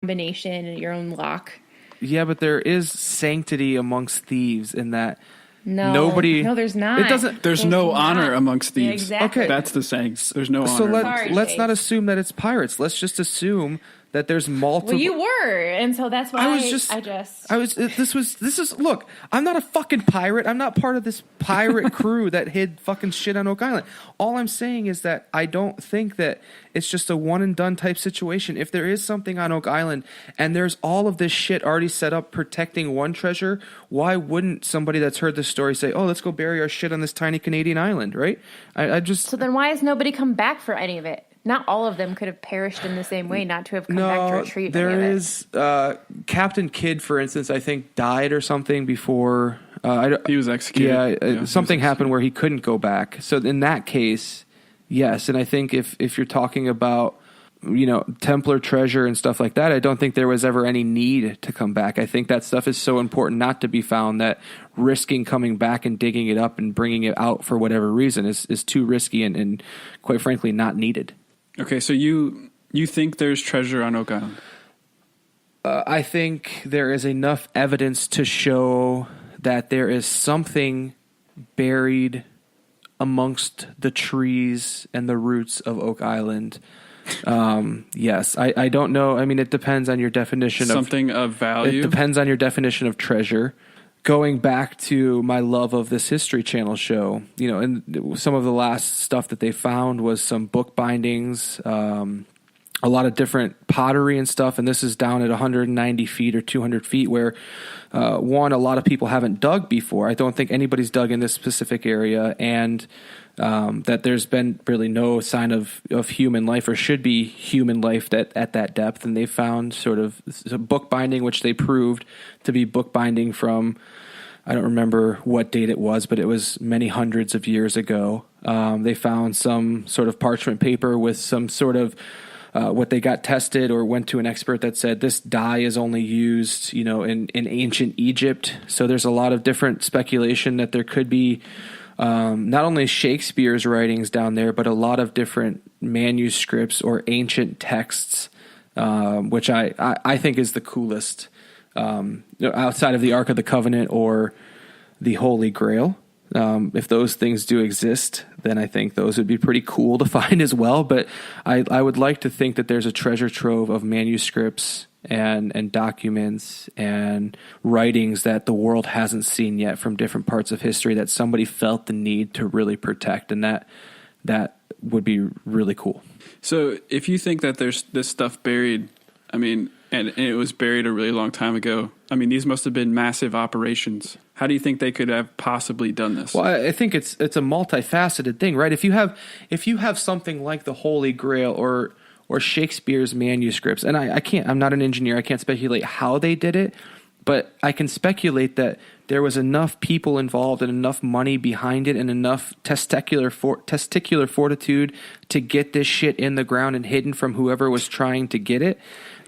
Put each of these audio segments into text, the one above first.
combination and your own lock. Yeah, but there is sanctity amongst thieves in that No, there's not. It doesn't. There's no honor amongst thieves. Yeah, exactly. Okay. That's the saying. There's no honor. So Sorry, let's Chase. not assume that it's pirates. Let's just assume that there's multiple. Well, you were, and so that's why Look, I'm not a fucking pirate. I'm not part of this pirate crew that hid fucking shit on Oak Island. All I'm saying is that I don't think that it's just a one and done type situation. If there is something on Oak Island and there's all of this shit already set up protecting one treasure, why wouldn't somebody that's heard this story say, "Oh, let's go bury our shit on this tiny Canadian island," right? So then why has nobody come back for any of it? Not all of them could have perished in the same way, not to have come back to retrieve any of it. There is Captain Kidd, for instance, I think died or something before. He was executed. Yeah, something happened where he couldn't go back. So in that case, yes. And I think if you're talking about, Templar treasure and stuff like that, I don't think there was ever any need to come back. I think that stuff is so important not to be found that risking coming back and digging it up and bringing it out for whatever reason is too risky and quite frankly not needed. Okay, so you think there's treasure on Oak Island? I think there is enough evidence to show that there is something buried amongst the trees and the roots of Oak Island. Yes, I don't know. I mean, it depends on your definition something of value. It depends on your definition of treasure. Going back to my love of this History Channel show, and some of the last stuff that they found was some book bindings, a lot of different pottery and stuff. And this is down at 190 feet or 200 feet where, a lot of people haven't dug before. I don't think anybody's dug in this specific area, and that there's been really no sign of human life or should be human life at that depth. And they found sort of a book binding, which they proved to be book binding from, I don't remember what date it was, but it was many hundreds of years ago. They found some sort of parchment paper with some sort of what they got tested or went to an expert that said this dye is only used, in ancient Egypt. So there's a lot of different speculation that there could be not only Shakespeare's writings down there, but a lot of different manuscripts or ancient texts, which I think is the coolest, outside of the Ark of the Covenant or the Holy Grail. If those things do exist, then I think those would be pretty cool to find as well. But I would like to think that there's a treasure trove of manuscripts and documents and writings that the world hasn't seen yet from different parts of history that somebody felt the need to really protect, and that would be really cool. So if you think that there's this stuff buried, I mean, and it was buried a really long time ago, I mean, these must have been massive operations. How do you think they could have possibly done this? Well, I think it's a multifaceted thing, right? If you have something like the Holy Grail or Shakespeare's manuscripts, and I'm not an engineer, I can't speculate how they did it, but I can speculate that there was enough people involved and enough money behind it and enough testicular fortitude to get this shit in the ground and hidden from whoever was trying to get it,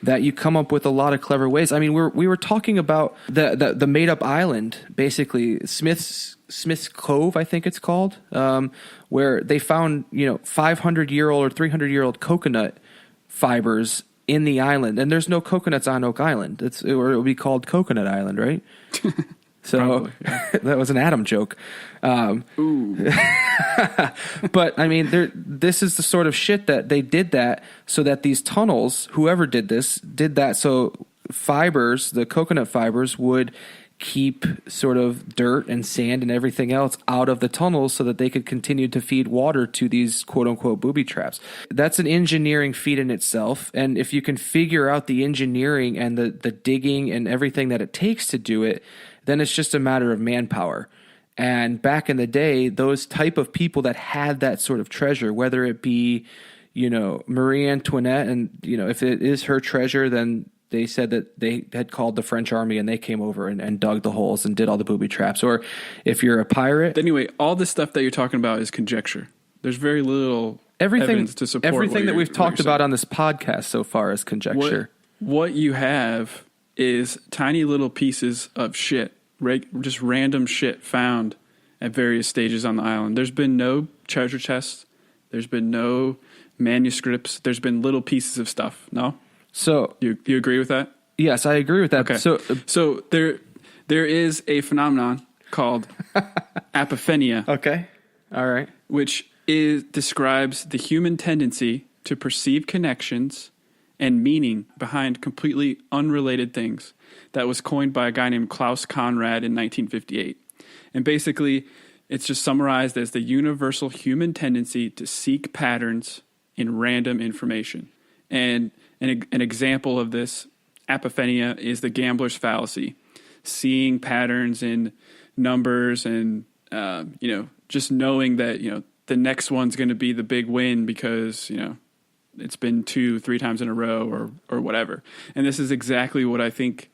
that you come up with a lot of clever ways. I mean, we were talking about the made up island, basically Smith's Cove, I think it's called, where they found 500-year-old or 300-year-old coconut fibers in the island, and there's no coconuts on Oak Island. It would be called Coconut Island, right? So Probably, yeah. That was an Adam joke. Ooh. But I mean, this is the sort of shit that they did that so that these tunnels, whoever did that so fibers, the coconut fibers, would keep sort of dirt and sand and everything else out of the tunnels so that they could continue to feed water to these quote unquote booby traps. That's an engineering feat in itself. And if you can figure out the engineering and the digging and everything that it takes to do it, then it's just a matter of manpower. And back in the day, those type of people that had that sort of treasure, whether it be, Marie Antoinette, and, if it is her treasure, then they said that they had called the French army and they came over and dug the holes and did all the booby traps. Or if you're a pirate. Anyway, all this stuff that you're talking about is conjecture. There's very little evidence to support everything that we've talked about on this podcast so far is conjecture. What you have is tiny little pieces of shit, just random shit found at various stages on the island. There's been no treasure chests. There's been no manuscripts. There's been little pieces of stuff. No? So You agree with that? yes, I agree with that. Okay. So there is a phenomenon called apophenia, okay. All right. which describes the human tendency to perceive connections and meaning behind completely unrelated things. That was coined by a guy named Klaus Conrad in 1958. And basically, it's just summarized as the universal human tendency to seek patterns in random information. And an example of this apophenia is the gambler's fallacy, seeing patterns in numbers and, just knowing that, the next one's going to be the big win because, it's been 2-3 times in a row or whatever. And this is exactly what I think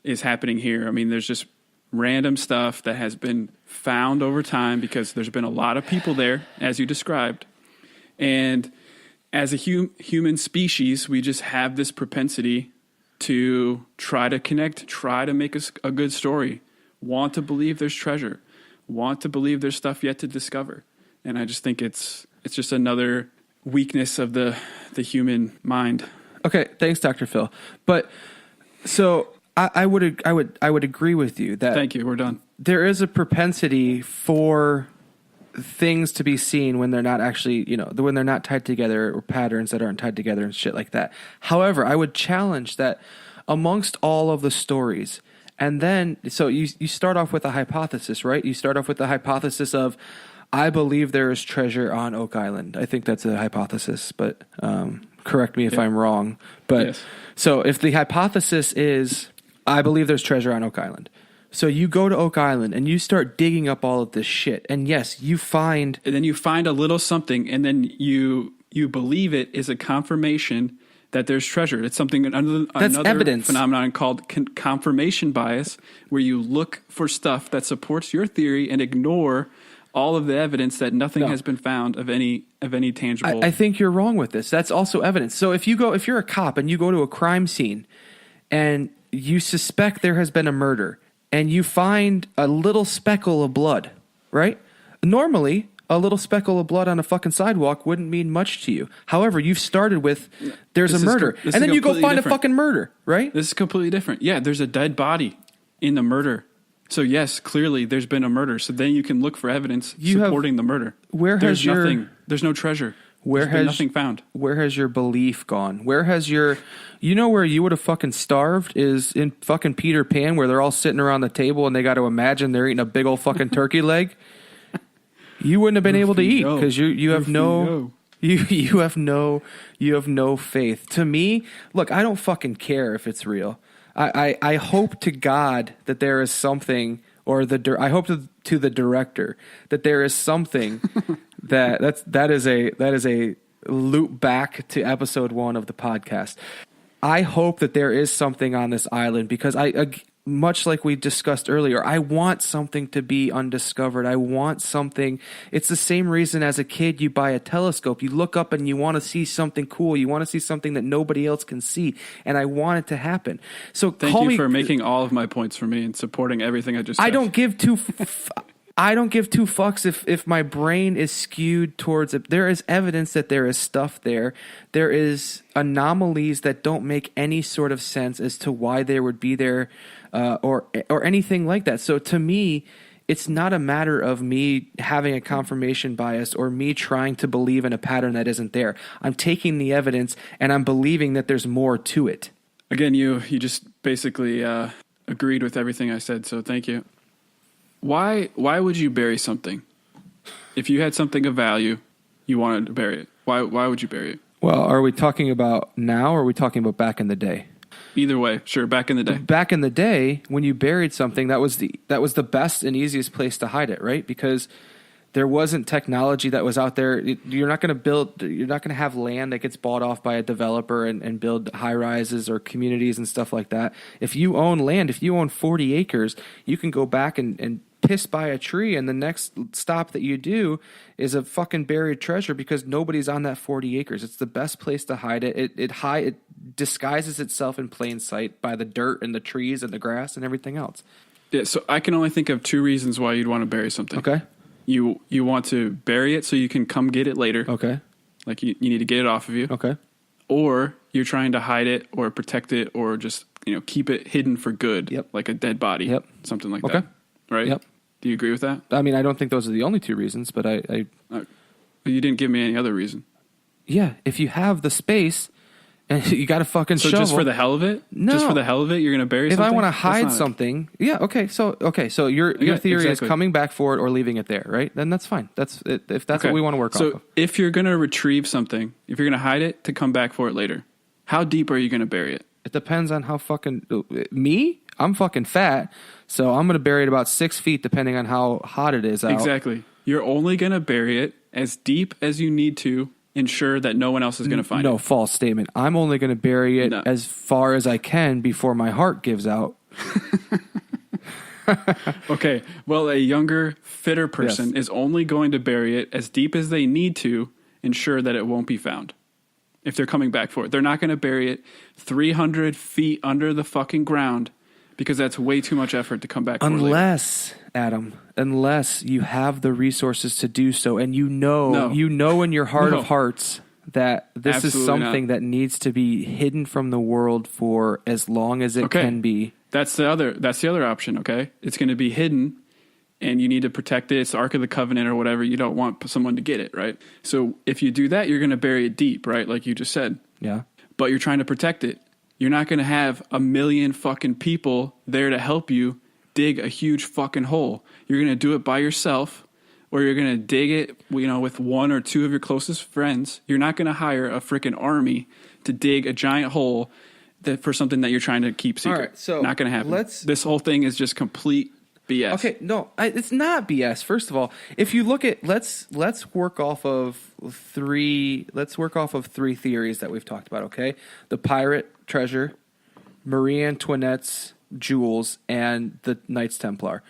is happening here. I mean, there's just random stuff that has been found over time because there's been a lot of people there, as you described. And as a human species, we just have this propensity to try to connect, try to make a good story, want to believe there's treasure, want to believe there's stuff yet to discover. And I just think it's just another weakness of the human mind. Okay, thanks, Dr. Phil. But so I would agree with you that Thank you. We're done. there is a propensity for things to be seen when they're not actually, when they're not tied together, or patterns that aren't tied together and shit like that. However, I would challenge that amongst all of the stories, and then, so you start off with a hypothesis, right? You start off with the hypothesis of, I believe there is treasure on Oak Island. I think that's a hypothesis, but correct me if I'm wrong. But Yes. So if the hypothesis is, I believe there's treasure on Oak Island. So you go to Oak Island and you start digging up all of this shit. And yes, you find... And then you find a little something, and then you believe it is a confirmation that there's treasure. It's something another evidence. phenomenon called confirmation bias, where you look for stuff that supports your theory and ignore all of the evidence that nothing has been found of any tangible. I think you're wrong with this. That's also evidence. So if you're a cop and you go to a crime scene and you suspect there has been a murder and you find a little speckle of blood, right? Normally, a little speckle of blood on a fucking sidewalk wouldn't mean much to you. However, you've started with there's a murder, and then you go find a fucking murder, right? This is completely different. Yeah, there's a dead body in the murder. So yes, clearly there's been a murder. So then you can look for evidence supporting the murder. There's There's no treasure. There's been nothing found. Where has your belief gone? Where has where you would have fucking starved is in fucking Peter Pan, where they're all sitting around the table and they got to imagine they're eating a big old fucking turkey leg. You wouldn't have been able to eat because you have no faith. To me, look, I don't fucking care if it's real. I hope to God that there is something, or I hope to the director that there is something that is a loop back to episode 1 of the podcast. I hope that there is something on this island because much like we discussed earlier, I want something to be undiscovered. I want something. It's the same reason as a kid you buy a telescope. You look up and you want to see something cool. You want to see something that nobody else can see. And I want it to happen. So Thank you for making all of my points for me and supporting everything I just said. I don't give two fucks if my brain is skewed towards it. There is evidence that there is stuff there. There is anomalies that don't make any sort of sense as to why there would be there, or anything like that. So to me, it's not a matter of me having a confirmation bias or me trying to believe in a pattern that isn't there. I'm taking the evidence and I'm believing that there's more to it. Again, you just basically agreed with everything I said, so thank you. Why would you bury something? If you had something of value, you wanted to bury it. Why would you bury it? Well, are we talking about now or are we talking about back in the day? Either way, sure, back in the day. Back in the day, when you buried something, that was the best and easiest place to hide it, right? Because there wasn't technology that was out there. You're not going to have land that gets bought off by a developer and build high rises or communities and stuff like that. If you own land, if you own 40 acres, you can go back and piss by a tree, and the next stop that you do is a fucking buried treasure because nobody's on that 40 acres. It's the best place to hide it. It disguises itself in plain sight by the dirt and the trees and the grass and everything else. Yeah, so I can only think of 2 reasons why you'd want to bury something. Okay. You want to bury it so you can come get it later. Okay. Like you need to get it off of you. Okay. or you're trying to hide it or protect it or just, keep it hidden for good, Yep. like a dead body, Yep. something like Okay. that. Right? Yep. Do you agree with that? I mean, I don't think those are the only two reasons, but I You didn't give me any other reason. yeah, if you have the space and you got a fucking So shovel. just for the hell of it? No. Just for the hell of it, you're going to bury if something? I want to That's hide not it. something, yeah, okay. So your Yeah, theory is exactly. coming back for it or leaving it there, right? Then that's fine. That's it, if that's Okay. what we want to work so off of. if you're going to retrieve something, if you're going to hide it to come back for it later, how deep are you going to bury it? It depends on how fucking me. I'm fucking fat, so I'm gonna bury it about 6 feet, depending on how hot it is out. Exactly. You're only going to bury it as deep as you need to ensure that no one else is going to find No, it. false statement. I'm only going to bury it No. as far as I can before my heart gives out. Okay. Well, a younger, fitter person Yes. is only going to bury it as deep as they need to ensure that it won't be found. If they're coming back for it, they're not going to bury it 300 feet under the fucking ground because that's way too much effort to come back for later. Unless, Adam, unless you have the resources to do so, and you know in your heart No. of hearts that this is Absolutely something that needs to be hidden from the world for as long as it Okay. can be. That's the other option, okay? It's going to be hidden and you need to protect it. It's the Ark of the Covenant or whatever. You don't want someone to get it, right? So if you do that, you're going to bury it deep, right? Like you just said. Yeah. But you're trying to protect it. You're not going to have a million fucking people there to help you dig a huge fucking hole. You're going to do it by yourself, or you're going to dig it, with one or two of your closest friends. You're not going to hire a freaking army to dig a giant hole for something that you're trying to keep secret. All right, so not going to happen. This whole thing is just complete BS. Okay, no, it's not BS. First of all, if you look at let's work off of three theories that we've talked about. Okay, the pirate treasure, Marie Antoinette's jewels, and the Knights Templar.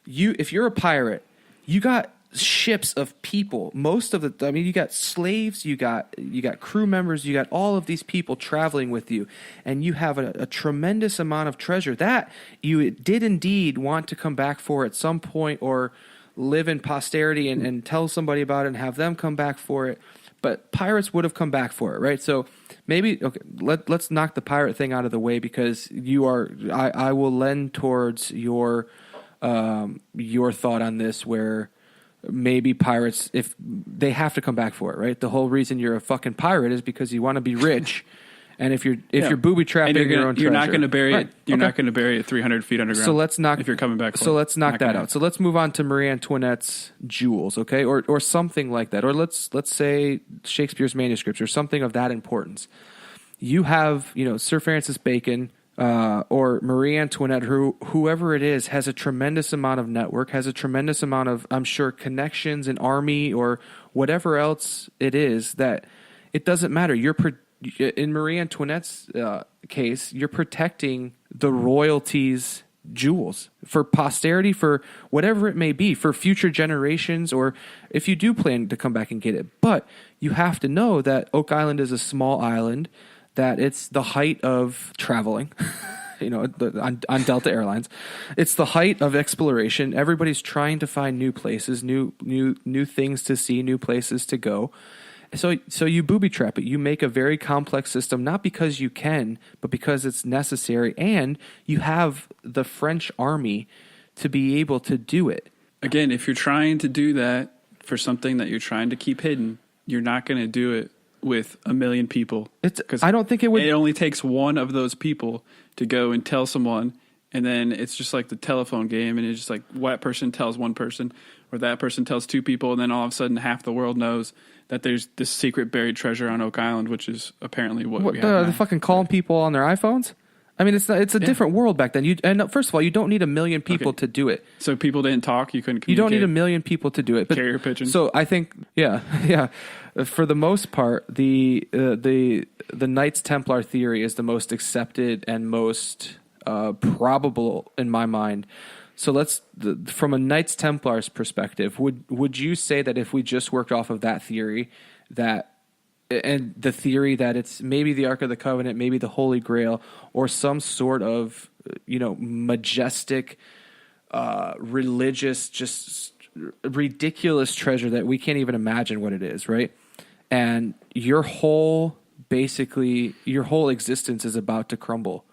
If you're a pirate, you got ships of people. You got slaves, you got crew members, you got all of these people traveling with you, and you have a tremendous amount of treasure that you did indeed want to come back for at some point, or live in posterity and tell somebody about it and have them come back for it. But pirates would have come back for it, right? So maybe let's knock the pirate thing out of the way, because I will lend towards your thought on this, where maybe pirates, if they have to come back for it, right? The whole reason you're a fucking pirate is because you want to be rich, and if you're booby trapping your own treasure, you're not going to bury right. it. You're Okay. not going to bury it 300 feet underground. So let's knock. if you're coming back. So let's knock Not that gonna out. So let's move on to Marie Antoinette's jewels, okay, or something like that, or let's say Shakespeare's manuscripts or something of that importance. You have Sir Francis Bacon. Or Marie Antoinette, whoever it is, has a tremendous amount of network, has a tremendous amount of, I'm sure, connections in army or whatever else it is, that it doesn't matter. In Marie Antoinette's case, you're protecting the royalties' jewels for posterity, for whatever it may be, for future generations, or if you do plan to come back and get it. But you have to know that Oak Island is a small island, that it's the height of traveling, on Delta Airlines. It's the height of exploration. Everybody's trying to find new places, new things to see, new places to go. So you booby trap it. You make a very complex system, not because you can, but because it's necessary, and you have the French army to be able to do it. Again, if you're trying to do that for something that you're trying to keep hidden, you're not going to do it with a million people. I don't think it would. It only takes one of those people to go and tell someone, and then it's just like the telephone game, and it's just like that person tells one person, or that person tells two people, and then all of a sudden half the world knows that there's this secret buried treasure on Oak Island, which is apparently what we have now. They're fucking calling people on their iPhones? I mean, it's a different world back then. And first of all, you don't need a million people to do it. So people didn't talk. You couldn't communicate. You don't need a million people to do it. But, carrier pigeon. So I think, yeah. For the most part, the Knights Templar theory is the most accepted and most probable in my mind. So from a Knights Templar's perspective, would you say that if we just worked off of that theory, and the theory that it's maybe the Ark of the Covenant, maybe the Holy Grail, or some sort of majestic, religious, just ridiculous treasure that we can't even imagine what it is, right? And your whole basically your whole existence is about to crumble.